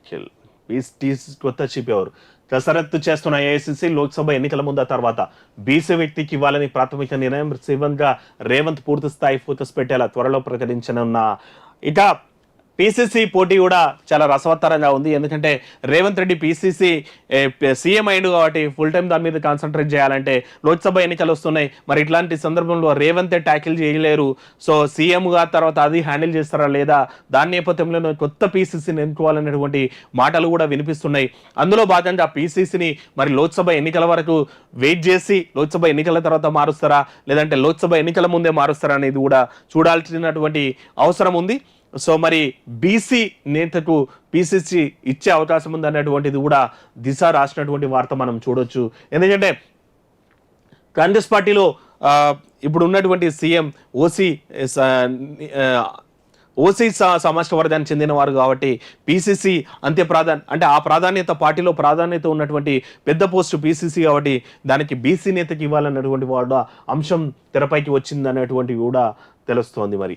నిఖిల్ కొత్త చీఫ్ ఎవరు? కసరత్తు చేస్తున్న ఏఐసిసి లోక్సభ ఎన్నికల ముందు తర్వాత బీసీ వ్యక్తికి ఇవ్వాలని ప్రాథమిక నిర్ణయం శివంగా రేవంత్ పూర్తి స్థాయి ఫోకస్ పెట్టేలా త్వరలో ప్రకటించనున్న ఇక పిసిసి పోటీ కూడా చాలా రసవత్తరంగా ఉంది. ఎందుకంటే రేవంత్ రెడ్డి పిసిసి సీఎం అయిండు కాబట్టి ఫుల్ టైం దాని మీద కాన్సన్ట్రేట్ చేయాలంటే లోక్సభ ఎన్నికలు వస్తున్నాయి. మరి ఇట్లాంటి సందర్భంలో రేవంతే ట్యాకిల్ చేయలేరు. సో సీఎంగా తర్వాత అది హ్యాండిల్ చేస్తారా లేదా, దాని నేపథ్యంలో కొత్త పిసిసిని ఎన్నుకోవాలనేటువంటి మాటలు కూడా వినిపిస్తున్నాయి. అందులో భాగంగా పిసిసిని మరి లోక్సభ ఎన్నికల వరకు వెయిట్ చేసి లోక్సభ ఎన్నికల తర్వాత మారుస్తారా లేదంటే లోక్సభ ఎన్నికల ముందే మారుస్తారా అనేది కూడా చూడాల్సినటువంటి అవసరం ఉంది. సో మరి బీసీ నేతకు పిసిసి ఇచ్చే అవకాశం ఉంది అన్నటువంటిది కూడా దిశ రాసినటువంటి వార్త మనం చూడొచ్చు. ఎందుకంటే కాంగ్రెస్ పార్టీలో ఇప్పుడు ఉన్నటువంటి సీఎం ఓసీ సమాజ వర్గానికి చెందిన వారు కాబట్టి పిసిసి అంటే ఆ ప్రాధాన్యత పార్టీలో ప్రాధాన్యత ఉన్నటువంటి పెద్ద పోస్టు పిసిసి కాబట్టి దానికి బీసీ నేతకి ఇవ్వాలన్నటువంటి వాడు అంశం తెరపైకి వచ్చింది అనేటువంటివి కూడా తెలుస్తోంది. మరి